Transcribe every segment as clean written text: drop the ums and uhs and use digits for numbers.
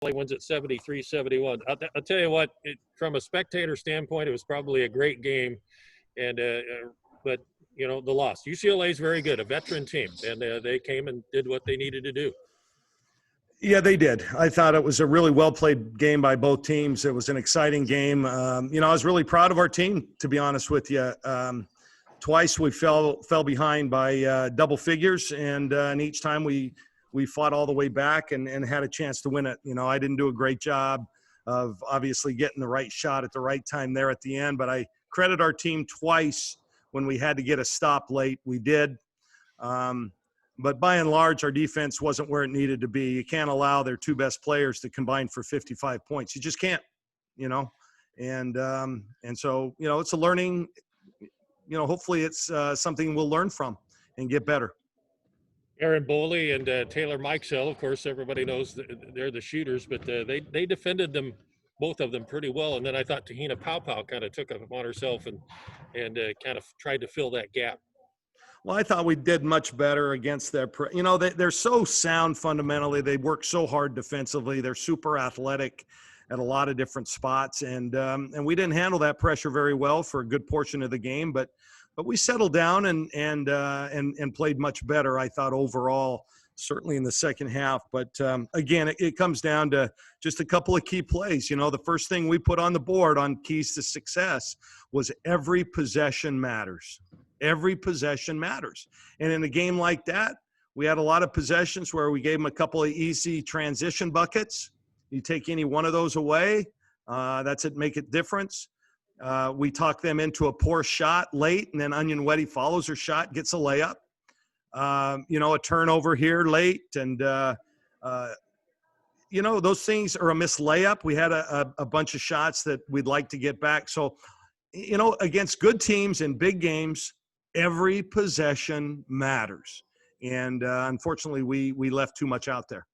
wins at 73-71. I'll tell you what, from a spectator standpoint, it was probably a great game. But, you know, the loss. UCLA is very good, a veteran team, and they came and did what they needed to do. Yeah, they did. I thought it was a really well-played game by both teams. It was an exciting game. You know, I was really proud of our team, to be honest with you. Twice we fell behind by double figures, and each time we fought all the way back and had a chance to win it. You know, I didn't do a great job of obviously getting the right shot at the right time there at the end, but I credit our team twice when we had to get a stop late. We did. But by and large, our defense wasn't where it needed to be. You can't allow their two best players to combine for 55 points. You just can't, you know. And so, you know, it's a learning, you know, hopefully it's something we'll learn from and get better. Aaron Boley and Taylor Mikesell, of course, everybody knows they're the shooters, but they defended them, both of them, pretty well. And then I thought Tahina Paopao kind of took it upon herself and kind of tried to fill that gap. Well, I thought we did much better against their, you know, they're so sound fundamentally. They work so hard defensively. They're super athletic at a lot of different spots. And we didn't handle that pressure very well for a good portion of the game, but we settled down and played much better, I thought, overall, certainly in the second half. But again, it comes down to just a couple of key plays. You know, the first thing we put on the board on keys to success was every possession matters. Every possession matters. And in a game like that, we had a lot of possessions where we gave them a couple of easy transition buckets. You take any one of those away, that's it, make it difference. We talk them into a poor shot late, and then Onion Weddy follows her shot, gets a layup. You know, a turnover here late, and you know, those things, or a missed layup. We had a bunch of shots that we'd like to get back. So, you know, against good teams in big games, every possession matters. And unfortunately, we left too much out there.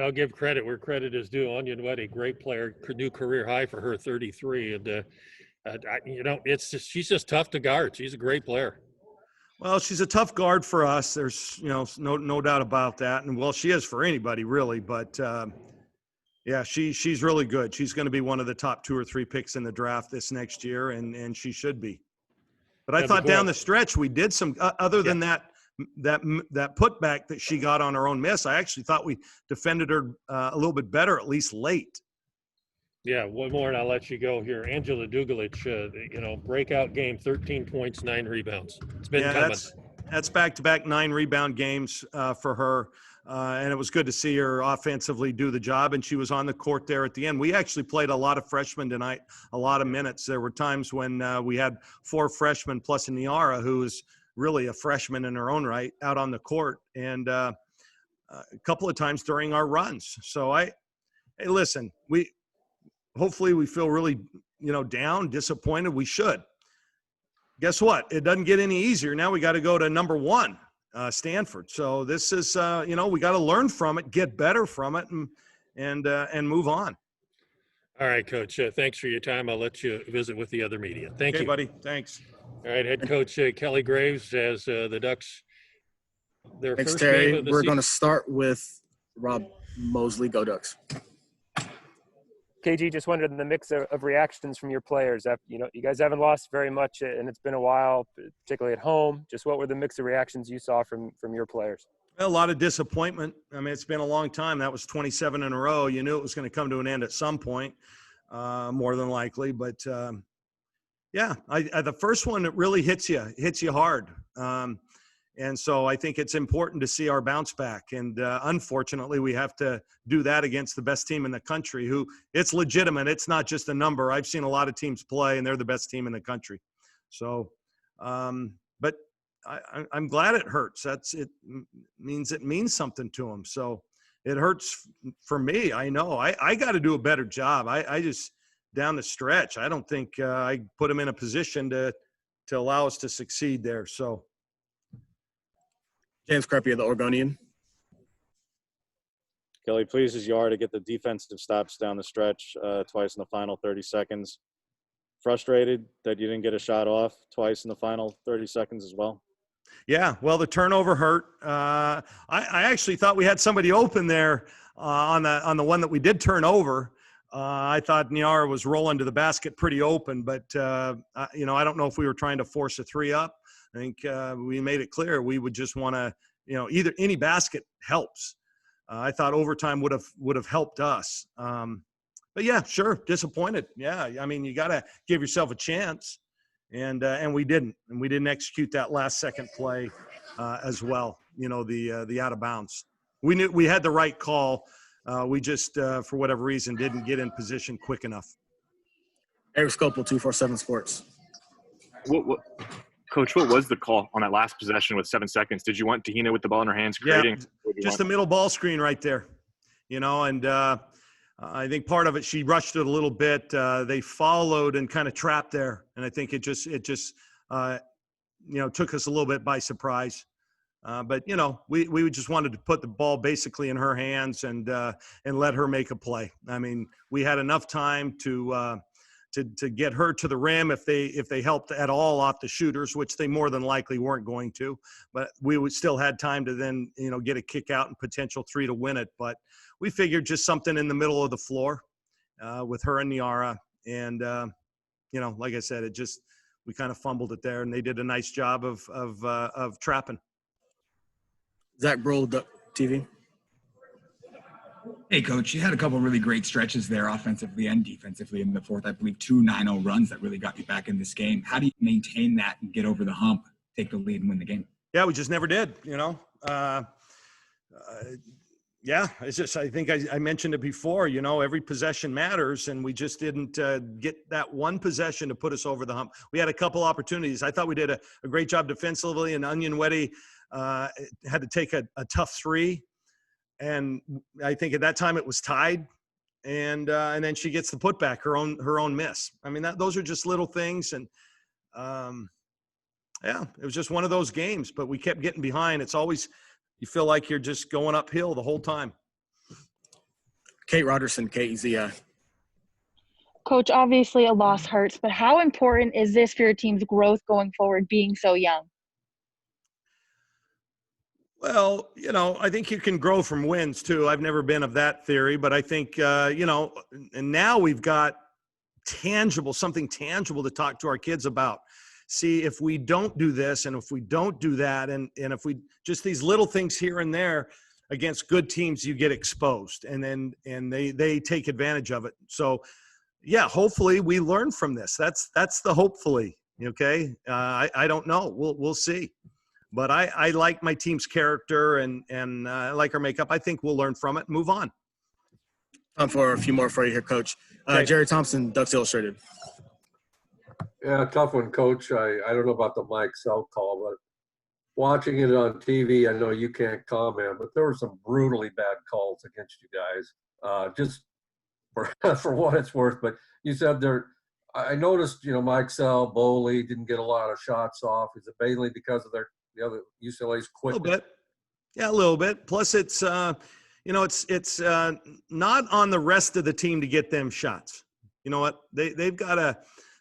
I'll give credit where credit is due. Onion Weddy, great player, new career high for her, 33. And, you know, she's just tough to guard. She's a great player. Well, she's a tough guard for us. There's, you know, no doubt about that. And, well, she is for anybody, really. But, yeah, she's really good. She's going to be one of the top 2 or 3 picks in the draft this next year, and she should be. But I thought down the stretch we did some other than that putback that she got on her own miss. I actually thought we defended her a little bit better, at least late. Yeah, one more and I'll let you go here. Angela Dugalich, you know, breakout game, 13 points, 9 rebounds. It's been coming. That's back-to-back 9 rebound games for her. And it was good to see her offensively do the job, and she was on the court there at the end. We actually played a lot of freshmen tonight, a lot of minutes. There were times when we had 4 freshmen plus a Niara, who is really a freshman in her own right, out on the court, and a couple of times during our runs. So hey, listen, hopefully we feel really, you know, down, disappointed. We should. Guess what? It doesn't get any easier. Now we got to go to number 1. Stanford. So this is, you know, we got to learn from it, get better from it, and move on. All right, Coach. Thanks for your time. I'll let you visit with the other media. Thank you, buddy. Thanks. All right, head coach Kelly Graves as the Ducks. Thanks, Terry. We're going to start with Rob Mosley. Go Ducks. KG, just wondered the mix of reactions from your players. You know, you guys haven't lost very much, and it's been a while, particularly at home. Just what were the mix of reactions you saw from your players? A lot of disappointment. I mean, it's been a long time. That was 27 in a row. You knew it was going to come to an end at some point, more than likely. But, yeah, the first one, it really hits you hard. And so I think it's important to see our bounce back. And unfortunately, we have to do that against the best team in the country, who it's legitimate. It's not just a number. I've seen a lot of teams play, and they're the best team in the country. So, but I'm glad it hurts. It means something to them. So it hurts for me. I know I got to do a better job. I just down the stretch, I don't think I put them in a position to allow us to succeed there. So. James Creppy of the Oregonian. Kelly, pleased as you are to get the defensive stops down the stretch twice in the final 30 seconds. Frustrated that you didn't get a shot off twice in the final 30 seconds as well? Yeah, well, the turnover hurt. I actually thought we had somebody open there on the one that we did turn over, I thought Niara was rolling to the basket pretty open, but I don't know if we were trying to force a 3 up. I think we made it clear we would just want to, either any basket helps. I thought overtime would have helped us. But yeah, sure, disappointed. Yeah, I mean, you got to give yourself a chance, and we didn't execute that last second play as well. The out of bounds. We knew we had the right call. We just, for whatever reason, didn't get in position quick enough. Eric Scopel, 247 Sports. Coach, what was the call on that last possession with 7 seconds? Did you want Tahina with the ball in her hands creating? Yeah, just the middle ball screen right there, and I think part of it, she rushed it a little bit. They followed and kind of trapped there, and I think it just took us a little bit by surprise. But we just wanted to put the ball basically in her hands and let her make a play. I mean, we had enough time to get her to the rim if they helped at all off the shooters, which they more than likely weren't going to. But we would still had time to then get a kick out and potential 3 to win it. But we figured just something in the middle of the floor with her and Niara, and like I said, we kind of fumbled it there, and they did a nice job of trapping. Zach Brohl, TV. Hey, Coach, you had a couple really great stretches there offensively and defensively in the fourth. I believe 2 9-0 runs that really got you back in this game. How do you maintain that and get over the hump, take the lead, and win the game? Yeah, we just never did, Yeah, it's just, I think I mentioned it before, every possession matters, and we just didn't get that one possession to put us over the hump. We had a couple opportunities. I thought we did a great job defensively, and Onion Weddy had to take a tough 3. And I think at that time it was tied, and then she gets the putback, her own miss. I mean, those are just little things, and it was just one of those games. But we kept getting behind. It's always, you feel like you're just going uphill the whole time. Kate Roderson, KEZI. Coach, obviously a loss hurts, but how important is this for your team's growth going forward, being so young? Well, I think you can grow from wins too. I've never been of that theory, but I think, and now we've got something tangible to talk to our kids about. See, if we don't do this and if we don't do that, and if we just these little things here and there against good teams, you get exposed, and they take advantage of it. So, yeah, hopefully we learn from this. That's the hopefully. Okay, I don't know. We'll see. But I like my team's character and I like our makeup. I think we'll learn from it and move on. Time for a few more for you here, Coach. Jerry Thompson, Ducks Illustrated. Yeah, tough one, Coach. I don't know about the Mike Sell call, but watching it on TV, I know you can't comment, but there were some brutally bad calls against you guys. Just for what it's worth. But you said I noticed, Mike Sell, Bowley didn't get a lot of shots off. Is it mainly because of the other UCLA's quick? A little bit. Yeah, a little bit. Plus it's, it's not on the rest of the team to get them shots. You know what? They've got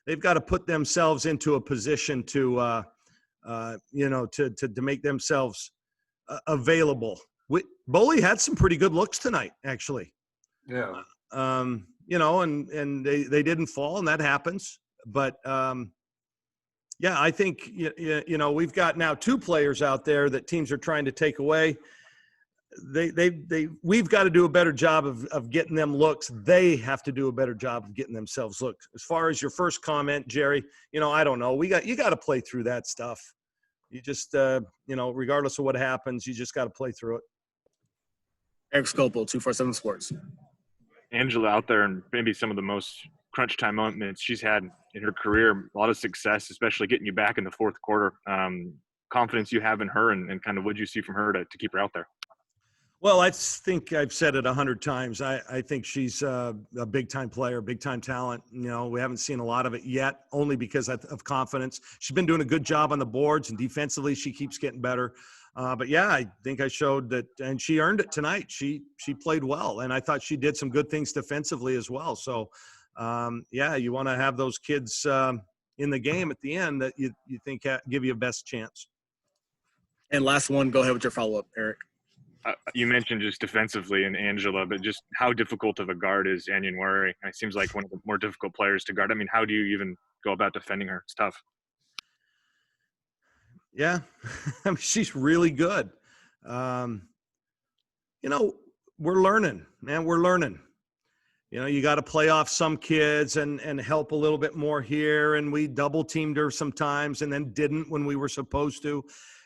to put themselves into a position to, to make themselves available. Bowley had some pretty good looks tonight, actually. Yeah. And they didn't fall, and that happens. But, yeah, I think, we've got now 2 players out there that teams are trying to take away. We've got to do a better job of getting them looks. They have to do a better job of getting themselves looks. As far as your first comment, Jerry, I don't know. You got to play through that stuff. You just, regardless of what happens, you just got to play through it. Eric Scopel, 247 Sports. Angela out there, and maybe some of the most crunch time moments she's had in her career. A lot of success, especially getting you back in the fourth quarter. Confidence you have in her, and kind of what you see from her to keep her out there. Well, I think I've said it 100 times. I think she's a big-time player, big-time talent. We haven't seen a lot of it yet, only because of confidence. She's been doing a good job on the boards, and defensively she keeps getting better. But, yeah, I think I showed that, and she earned it tonight. She played well, and I thought she did some good things defensively as well. So, yeah, you want to have those kids in the game at the end that you think give you a best chance. And last one, go ahead with your follow-up, Eric. You mentioned just defensively and Angela, but just how difficult of a guard is Anyanwari? It seems like one of the more difficult players to guard. I mean, how do you even go about defending her? It's tough. Yeah, I mean, she's really good. You know, we're learning, man. We're learning. You know, you got to play off some kids and help a little bit more here. And we double teamed her sometimes and then didn't when we were supposed to.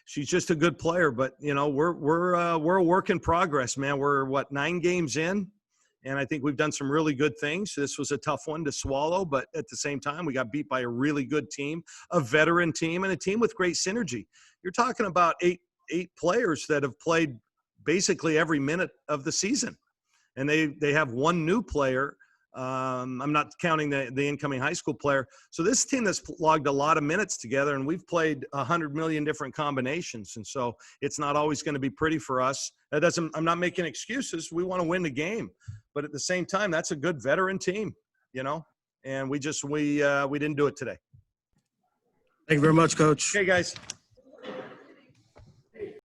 She's just a good player, but you know, we're a work in progress, man. We're 9 games in, and I think we've done some really good things. This was a tough one to swallow, but at the same time, we got beat by a really good team, a veteran team, and a team with great synergy. You're talking about eight players that have played basically every minute of the season. And they have one new player. I'm not counting the incoming high school player. So this team that's logged a lot of minutes together, and we've played 100 million different combinations. And so it's not always going to be pretty for us. I'm not making excuses. We want to win the game, but at the same time, that's a good veteran team, you know. And we didn't do it today. Thank you very much, Coach. Okay, guys.